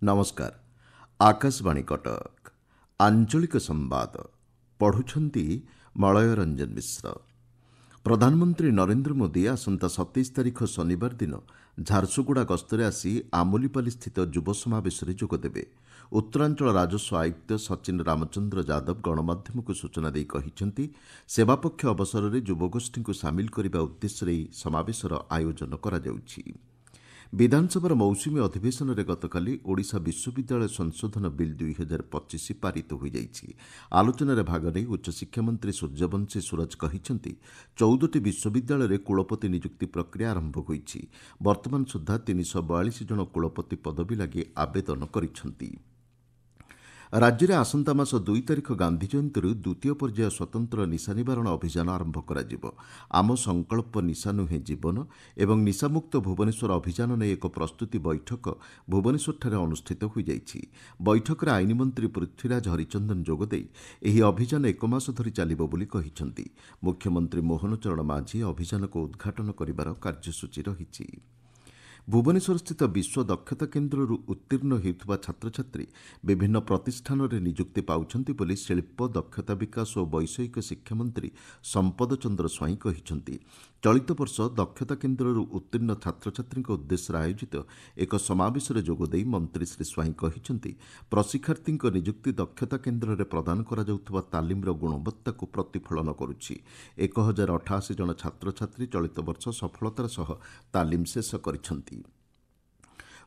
नमस्कार। आकाशवाणी कटक आंचलिक संवाद पढ़ुछंती मलय रंजन मिश्र। प्रधानमंत्री नरेंद्र मोदी आसंता 27 तारिख शनिवार दिन झारसुगुड़ा गस्तरे आसी आमोलीपाली स्थित युव समावेश जोगदेवे। उत्तरांचल राजस्व आयुक्त सचिन रामचंद्र यादव गणमाध्यम को सूचना दी कहिसेंति सेवापक्ष अवसर में युवगोष्ठी को सामिल करने उद्देश्य समावेशर आयोजन करा जाउछि। विधानसभार मौसुमी अधिवेशन में गतकाली ओडिशा विश्वविद्यालय संशोधन बिल 2025 पारित हो जाइछि। आलोचन भाग नहीं उच्चशिक्षा मंत्री सूर्यवंशी सूरज कहिसेंति 14टी विश्वविद्यालय में कुलपति नियुक्ति प्रक्रिया आरंभ होइछि। वर्तमान सुधा 342 जन कुलपति पदवी लगी आवेदन करिसेंति। राज्य में आसंता मास 2 तारिख गांधी जयंती द्वितीय पर्याय स्वतंत्र निशा निवारण अभियान आरंभ कर आम संकल्प निशा नुहे जीवन एवं निशामुक्त भुवनेश्वर अभियान नहीं एक प्रस्तुति बैठक भुवनेश्वर अनुष्ठित हो जाइछि। बैठक में आईन मंत्री पृथ्वीराज हरिचंदन जोगदे यह अभियान एक मास धरी चलिबो बोली कहिसेंति। मुख्यमंत्री मोहन चरण माझी अभियान को उद्घाटन करिवार कार्यसूची रहिछि। भुवनेश्वर स्थित विश्व दक्षता केन्द्र उत्तीर्ण होता छात्र छात्री विभिन्न प्रतिष्ठान में निजुक्ति पाउछंती बोली शिल्प दक्षता विकास और वैषयिक शिक्षा मंत्री संपद चंद्र स्वाई कहिसेंति। चलित वर्ष दक्षता केन्द्र उत्तीर्ण छात्र छात्री उद्देश्य आयोजित एक समावेश में जोगदे मंत्री श्री स्वाई कहिसेंति प्रशिक्षार्थी निजुक्ति दक्षता केन्द्र में प्रदान करा जाउथबा तालीमर गुणवत्ता को प्रतिफलन करुछि। 1088 जन छात्र छात्री चलित वर्ष सफलतार सह तालीम शेष करिसेंति।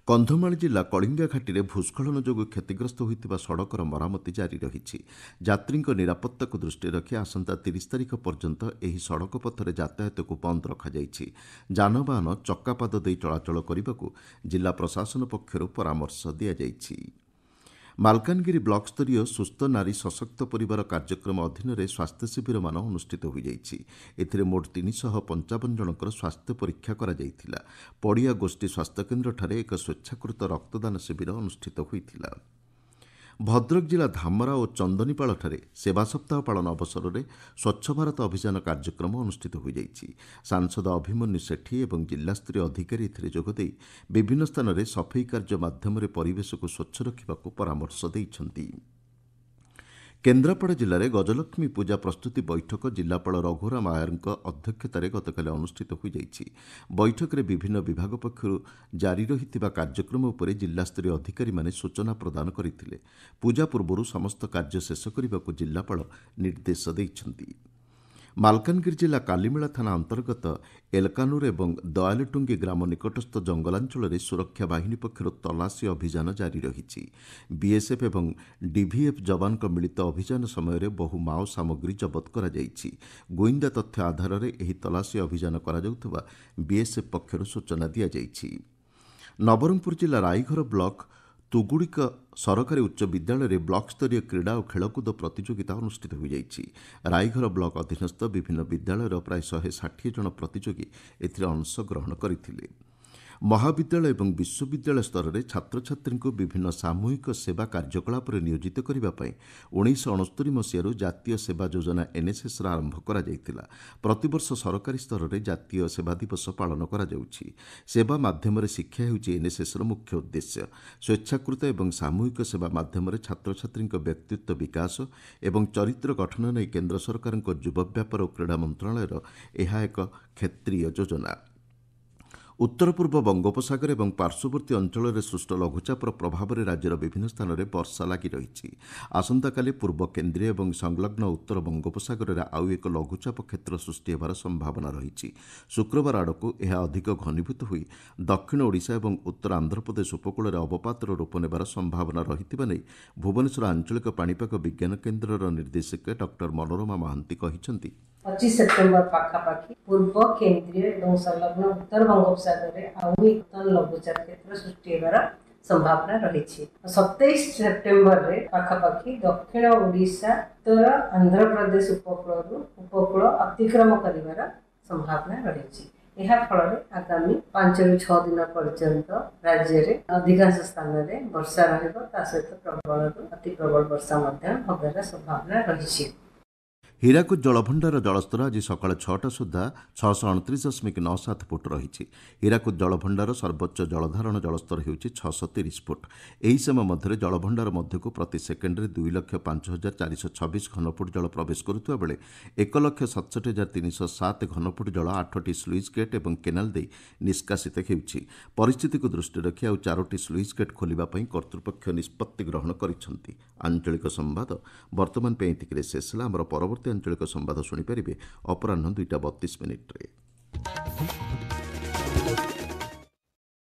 कंधमाल जिला कलिंगा घाटी में भूस्खलन जो क्षतिग्रस्त होता सड़कर मरामती जारी रही। यात्री निरापत्ता को दृष्टि रखी आसंता 30 तारिख पर्यंत यह सड़क पथरे यातायात को बंद रखाଯାଇଛି। जानवाहन चक्कापाद दे चलाचल करने को जिला प्रशासन पक्षर परामर्श दि जाइछि। मालकानगिरी ब्लॉक स्तरीय सुस्थ नारी सशक्त परिवार कार्यक्रम अधीन में स्वास्थ्य शिविर मान अनुष्ठित हो जाइछि। एथिरे मोट 355 जनकर स्वास्थ्य परीक्षा करा जाइथिला। पड़िया गोष्ठी स्वास्थ्य केन्द्र ठारे एक स्वेच्छाकृत रक्तदान शिविर अनुष्ठित होइथिला। भद्रक जिला धामरा और चंदनीपाल सेवा सप्ताह पालन अवसर में स्वच्छ भारत अभियान कार्यक्रम अनुष्ठित हो जाइछि। सांसद अभिमन्यु सेठी और जिलास्तरीय अधिकारी जोगदे विभिन्न स्थान में सफाई कार्य माध्यम परिवेश को स्वच्छ रखा परामर्श देइछंती। केन्द्रापड़ा जिले में गजलक्ष्मी पूजा प्रस्तुति बैठक जिलापाल रघुराम आयर अध्यक्षतार गतकाली अनुष्ठित हो जाइछि। बैठक में विभिन्न विभाग पक्षर जारी रही कार्यक्रम उपर जिलास्तरीय अधिकारी माने सूचना प्रदान करथिले। पूजा पूर्व समस्त कार्य शेष करने को जिलापाल निर्देश देइछंती। मालकानगिरी जिला कालीमेला थाना अंतर्गत एलकानूर और दयालटुंगी ग्राम निकटस्थ जंगलांचल में सुरक्षा बाहिनी पक्षर तलाशी अभियान जारी रही। बीएसएफ और डीवीएफ जवान मिलित अभियान समय बहु माओ सामग्री जबत कर गोइंदा तथ्य आधार में यह तलाशी अभियान कर बीएसएफ पक्षर सूचना दि जाइछि। नवरंगपुर जिला रायघर ब्लॉक तुगुड़िक सरकारी उच्च विद्यालय में ब्लॉक स्तरीय क्रीड़ा और खेलकूद प्रतियोगिता अनुष्ठित हो जाइछि। रायघर ब्लॉक अधीनस्थ विभिन्न विद्यालयर प्राय 160 जन प्रतियोगी एथिरे अंशग्रहण करथिले। महाविद्यालय और विश्वविद्यालय स्तर में छात्र छात्री को विभिन्न सामूहिक सेवा कार्यकलाप नियोजित करने 1969 मसीह जातीय सेवा योजना एनएसएस आरंभ करा जायतिला। प्रतिवर्ष सरकारी स्तर में जातीय सेवा दिवस पालन करा जाउछि। सेवा माध्यम शिक्षा होउछि एनएसएस मुख्य उद्देश्य। स्वेच्छाकृत और सामूहिक सेवा माध्यम छात्र छात्री व्यक्तित्व विकास और चरित्र गठन नहीं केन्द्र सरकार युवा व्यापार और क्रीड़ा मंत्रालयर यह एक क्षेत्रीय योजना। उत्तर पूर्व बंगोपसागर और पार्श्ववर्ती अंचल में सृष्ट लघुचापर प्रभाव में राज्यर विभिन्न स्थान में वर्षा लगी रही। आसंताकाली पूर्व केन्द्रीय और संलग्न उत्तर बंगोपसागर में आउ एक लघुचाप क्षेत्र सृष्टि होबार संभावना रही। शुक्रवार आड़क यह अधिक घनीभूत हो दक्षिण ओडिशा और उत्तर आंध्रप्रदेश उपकूल में अवपातर रूप नेबार संभावना रही नहीं भुवनेश्वर आंचलिक पाणीपाग विज्ञान केन्द्र निर्देशक डॉक्टर मनोरमा महांती कहिसेंति। 25 सेप्टेम्बर पाखापाखि पूर्व केन्द्रीय और संलग्न उत्तर बंगोपसागर में आउ एक लघुचाप क्षेत्र सृष्टि होबार संभावना रही। 27 सेप्टेम्बर रे पाखापाखि दक्षिण ओडिशा उत्तर आंध्र प्रदेश उपकूल अतिक्रम करिवार संभावना रही। यह फल आगामी 5 ରୁ 6 दिन पर्यंत राज्य में अधिकांश स्थान में वर्षा रहिबो ता सहित प्रबल अति प्रबल वर्षा होबार संभावना रही। ହୀରାକୁଦ ଜଳଭଣ୍ଡାର ଜଳସ୍ତର ଆଜି ସକାଳ 6ଟା ସୁଦ୍ଧା 629.97 ଫୁଟ ରହିଛି। ହୀରାକୁଦ ଜଳଭଣ୍ଡାର ସର୍ବୋଚ୍ଚ ଜଳଧାରଣ ଜଳସ୍ତର ହେଉଛି 630 ଫୁଟ। ଏହି ସମୟ ମଧ୍ୟରେ ଜଳଭଣ୍ଡାର ମଧ୍ୟକୁ ପ୍ରତି ସେକେଣ୍ଡରେ 2,05,426 ଘନଫୁଟ ଜଳ ପ୍ରବେଶ କରୁଥିବା ବେଳେ 1,67,307 ଘନଫୁଟ ଜଳ 8ଟି ସ୍ଲୁଇସ୍ ଗେଟ୍ ଏବଂ କେନାଲ ଦେଇ ନିଷ୍କାସିତ ହେଉଛି। ପରିସ୍ଥିତିକୁ ଦୃଷ୍ଟିରେ ରଖି ଆଉ 4ଟି ସ୍ଲୁଇସ୍ ଗେଟ୍ ଖୋଲିବା ପାଇଁ କର୍ତ୍ତୃପକ୍ଷ ନିଷ୍ପତ୍ତି ଗ୍ରହଣ କରିଛନ୍ତି। ଆଞ୍ଚଳିକ ସମ୍ବାଦ ବର୍ତ୍ତମାନ ପାଇଁ ଏତିକିରେ ଶେଷ ହେଲା। ଆମର ପରବର୍ତ୍ତୀ ଆଞ୍ଚଳିକ ସମ୍ବାଦ ଶୁଣିପାରିବେ ଅପରାହ୍ନ 2ଟା 32 ମିନିଟ୍ରେ।